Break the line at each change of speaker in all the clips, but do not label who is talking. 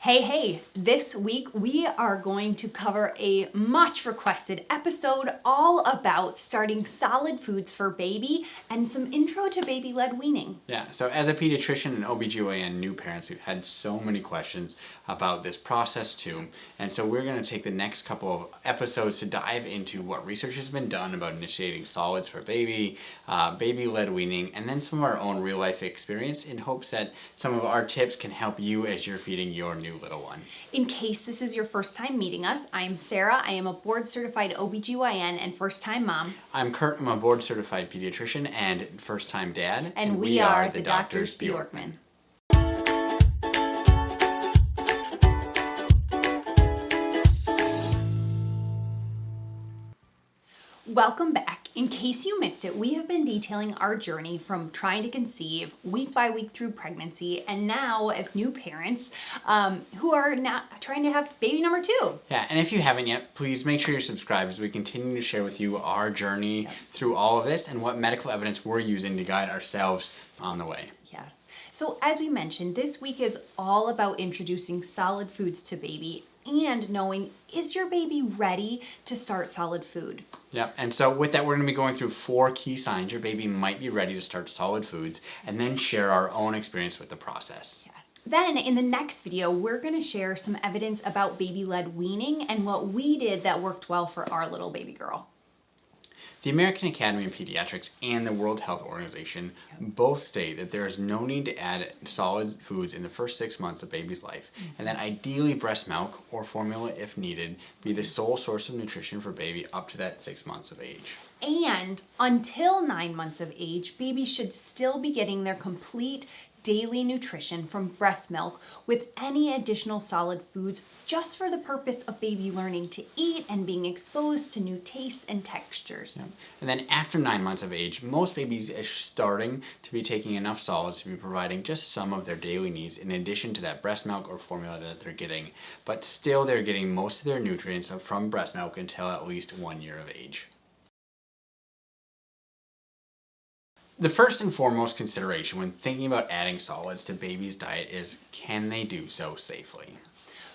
Hey, this week we are going to cover a much requested episode all about starting solid foods for baby and some intro to baby-led weaning.
Yeah, so as a pediatrician and OBGYN new parents, we've had so many questions about this process too. And so we're going to take the next couple of episodes to dive into what research has been done about initiating solids for baby, baby-led weaning, and then some of our own real-life experience in hopes that some of our tips can help you as you're feeding your new little one.
In case this is your first time meeting us, I'm Sarah. I am a board-certified OBGYN and first-time mom.
I'm Kurt. I'm a board-certified pediatrician and first-time dad.
And we are the Doctors Bjorkman. Welcome back. In case you missed it, we have been detailing our journey from trying to conceive week by week through pregnancy, and now as new parents who are now trying to have baby number 2.
Yeah, and if you haven't yet, please make sure you're subscribed as we continue to share with you our journey through all of this and what medical evidence we're using to guide ourselves on the way.
Yes. So as we mentioned, this week is all about introducing solid foods to baby and knowing, is your baby ready to start solid food?
Yeah, and so with that, we're going to be going through 4 key signs your baby might be ready to start solid foods, and then share our own experience with the process.
Yes. Then in the next video, we're going to share some evidence about baby-led weaning and what we did that worked well for our little baby girl.
The American Academy of Pediatrics and the World Health Organization both state that there is no need to add solid foods in the first 6 months of baby's life, and that ideally breast milk or formula, if needed, be the sole source of nutrition for baby up to that 6 months of age.
And until 9 months of age, babies should still be getting their complete daily nutrition from breast milk with any additional solid foods just for the purpose of baby learning to eat and being exposed to new tastes and textures.
Yeah. And then after 9 months of age, most babies are starting to be taking enough solids to be providing just some of their daily needs in addition to that breast milk or formula that they're getting. But still they're getting most of their nutrients from breast milk until at least 1 year of age. The first and foremost consideration when thinking about adding solids to baby's diet is, can they do so safely?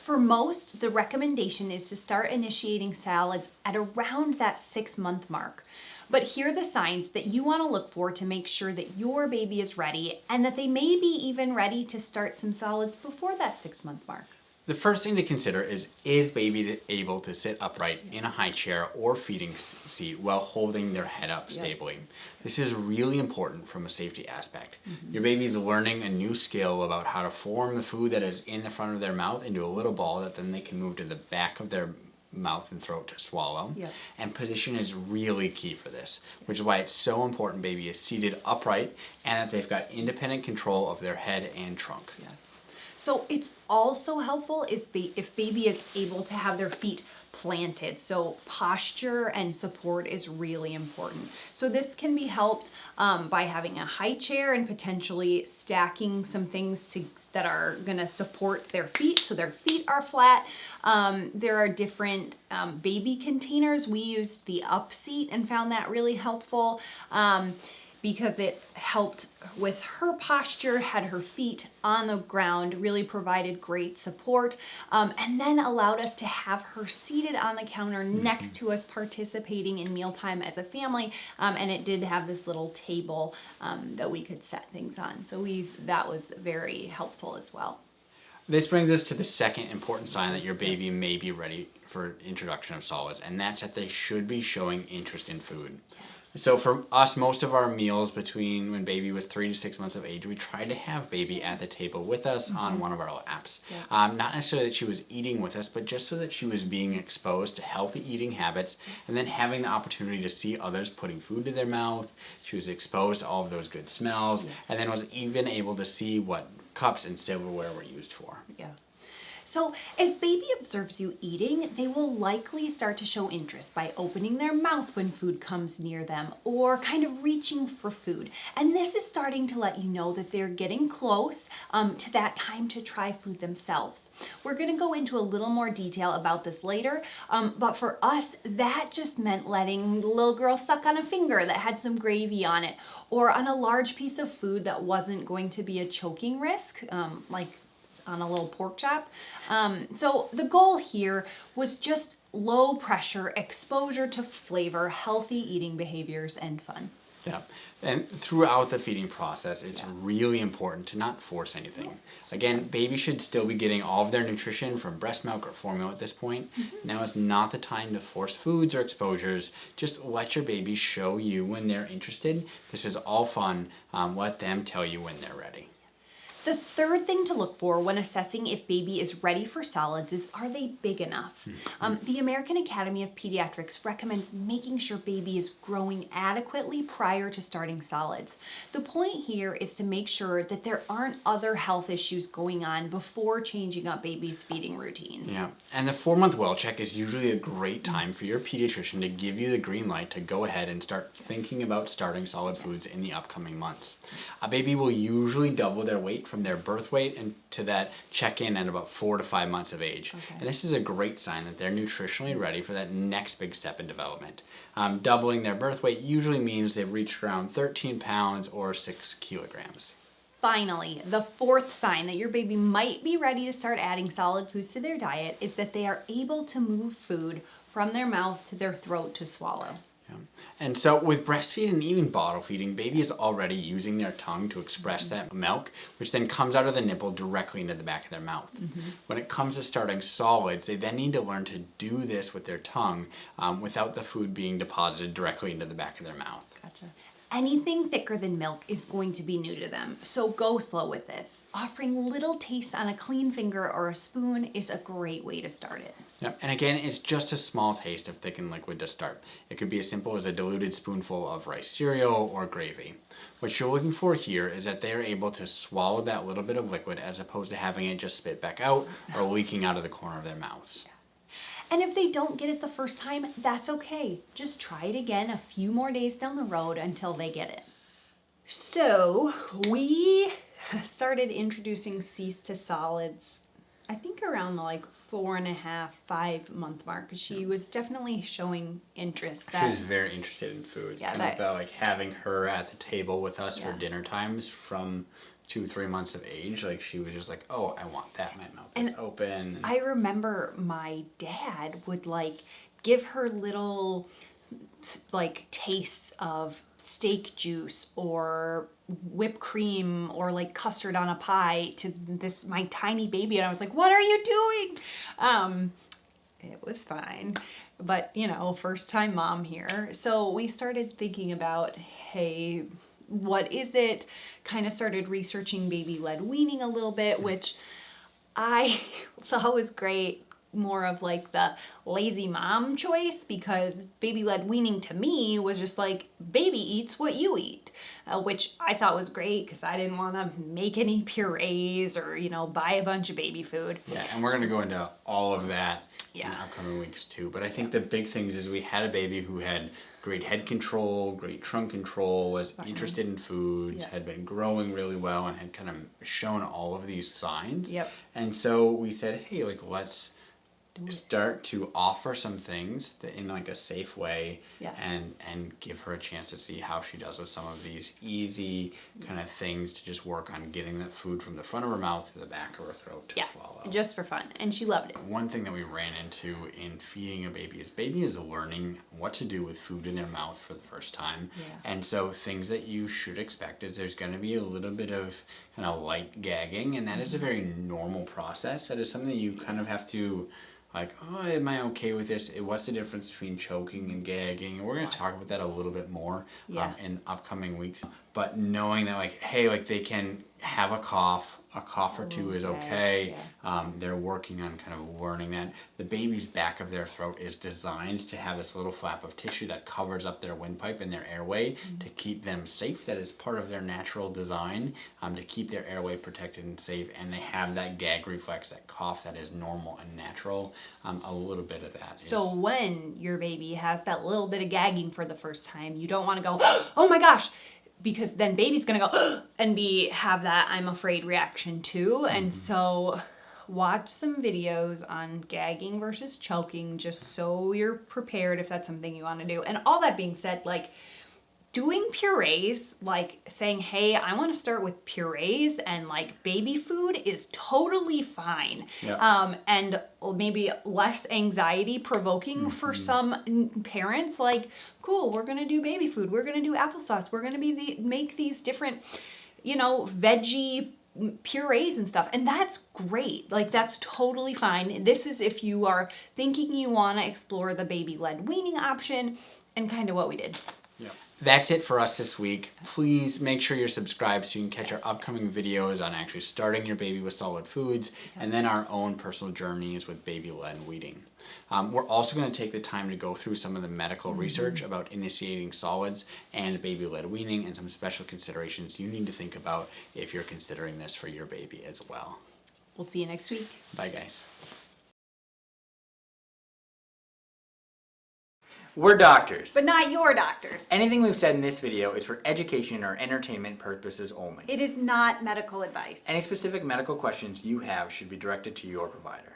For most, the recommendation is to start initiating solids at around that 6-month mark. But here are the signs that you want to look for to make sure that your baby is ready and that they may be even ready to start some solids before that 6-month mark.
The first thing to consider is baby able to sit upright in a high chair or feeding seat while holding their head up stably? This is really important from a safety aspect. Your baby's learning a new skill about how to form the food that is in the front of their mouth into a little ball that then they can move to the back of their mouth and throat to swallow. And position is really key for this, which is why it's so important baby is seated upright and that they've got independent control of their head and trunk.
So it's also helpful if baby is able to have their feet planted. So posture and support is really important. So this can be helped by having a high chair and potentially stacking some things that are going to support their feet so their feet are flat. There are different baby containers. We used the up seat and found that really helpful. Because it helped with her posture, had her feet on the ground, really provided great support, and then allowed us to have her seated on the counter next to us participating in mealtime as a family, and it did have this little table that we could set things on. So that was very helpful as well.
This brings us to the second important sign that your baby may be ready for introduction of solids, and that's that they should be showing interest in food. So for us, most of our meals between when baby was 3 to 6 months of age, we tried to have baby at the table with us on one of our laps. Not necessarily that she was eating with us, but just so that she was being exposed to healthy eating habits and then having the opportunity to see others putting food to their mouth. She was exposed to all of those good smells and then was even able to see what cups and silverware were used for.
So as baby observes you eating, they will likely start to show interest by opening their mouth when food comes near them or kind of reaching for food. And this is starting to let you know that they're getting close to that time to try food themselves. We're going to go into a little more detail about this later, but for us, that just meant letting the little girl suck on a finger that had some gravy on it or on a large piece of food that wasn't going to be a choking risk, like on a little pork chop. So the goal here was just low pressure exposure to flavor, healthy eating behaviors, and fun.
Yeah, and throughout the feeding process, it's really important to not force anything. Again, babies should still be getting all of their nutrition from breast milk or formula at this point. Now is not the time to force foods or exposures. Just let your baby show you when they're interested. This is all fun. Let them tell you when they're ready.
The third thing to look for when assessing if baby is ready for solids is, are they big enough? The American Academy of Pediatrics recommends making sure baby is growing adequately prior to starting solids. The point here is to make sure that there aren't other health issues going on before changing up baby's feeding routine.
Yeah, and the 4-month well check is usually a great time for your pediatrician to give you the green light to go ahead and start thinking about starting solid foods in the upcoming months. A baby will usually double their weight from their birth weight and to that check-in at about 4 to 5 months of age. And this is a great sign that they're nutritionally ready for that next big step in development. Doubling their birth weight usually means they've reached around 13 pounds or 6 kilograms.
Finally, the fourth sign that your baby might be ready to start adding solid foods to their diet is that they are able to move food from their mouth to their throat to swallow.
Yeah. And so with breastfeeding and even bottle feeding, baby is already using their tongue to express that milk, which then comes out of the nipple directly into the back of their mouth. When it comes to starting solids, they then need to learn to do this with their tongue without the food being deposited directly into the back of their mouth.
Gotcha. Anything thicker than milk is going to be new to them, so go slow with this. Offering little tastes on a clean finger or a spoon is a great way to start it.
Yep. And again, it's just a small taste of thickened liquid to start. It could be as simple as a diluted spoonful of rice cereal or gravy. What you're looking for here is that they're able to swallow that little bit of liquid as opposed to having it just spit back out or leaking out of the corner of their mouths.
And if they don't get it the first time, that's okay. Just try it again a few more days down the road until they get it. So we started introducing Cease to solids, I think around the 4.5, 5 month mark. She was definitely showing interest.
She was very interested in food.
Yeah,
and I felt having her at the table with us for dinner times from 2-3 months of age, she was just oh, I want that. My mouth is open.
I remember my dad would give her little tastes of steak juice or whipped cream or custard on a pie to my tiny baby, and I was like, what are you doing? It was fine, but first time mom here, so we started thinking about, hey, what is it? Kind of started researching baby-led weaning a little bit, which I thought was great. More of the lazy mom choice, because baby-led weaning to me was just baby eats what you eat, which I thought was great because I didn't want to make any purees or buy a bunch of baby food.
Yeah, and we're going to go into all of that in upcoming weeks too. But I think the big things is we had a baby who had great head control, great trunk control, was interested in foods, had been growing really well, and had kind of shown all of these signs. And so we said, hey, let's start to offer some things that in a safe way and give her a chance to see how she does with some of these easy kind of things to just work on getting that food from the front of her mouth to the back of her throat to swallow.
Just for fun, and she loved it.
One thing that we ran into in feeding a baby is learning what to do with food in their mouth for the first time. And so things that you should expect is there's going to be a little bit of kind of light gagging, and that is a very normal process. That is something you kind of have to oh, am I okay with this? What's the difference between choking and gagging? And we're going to talk about that a little bit more in upcoming weeks. But knowing that hey, they can have a cough or two is okay. They're working on kind of learning that. The baby's back of their throat is designed to have this little flap of tissue that covers up their windpipe and their airway to keep them safe. That is part of their natural design, to keep their airway protected and safe. And they have that gag reflex, that cough that is normal and natural. A little bit of that.
So when your baby has that little bit of gagging for the first time, you don't want to go, oh my gosh, because then baby's gonna go and have that I'm afraid reaction too. And so watch some videos on gagging versus choking, just so you're prepared if that's something you want to do. And all that being said, doing purees, like saying, hey, I want to start with purees and like baby food is totally fine.
Yeah.
And maybe less anxiety provoking for some parents, like, cool, we're going to do baby food. We're going to do applesauce. We're going to make these different, veggie purees and stuff. And that's great. Like, that's totally fine. This is if you are thinking you want to explore the baby-led weaning option and kind of what we did.
Yeah. That's it for us this week. Please make sure you're subscribed so you can catch our upcoming videos on actually starting your baby with solid foods and then our own personal journeys with baby-led weaning. We're also going to take the time to go through some of the medical research about initiating solids and baby-led weaning and some special considerations you need to think about if you're considering this for your baby as well.
We'll see you next week.
Bye, guys.
We're doctors.
But not your doctors.
Anything we've said in this video is for education or entertainment purposes only.
It is not medical advice.
Any specific medical questions you have should be directed to your provider.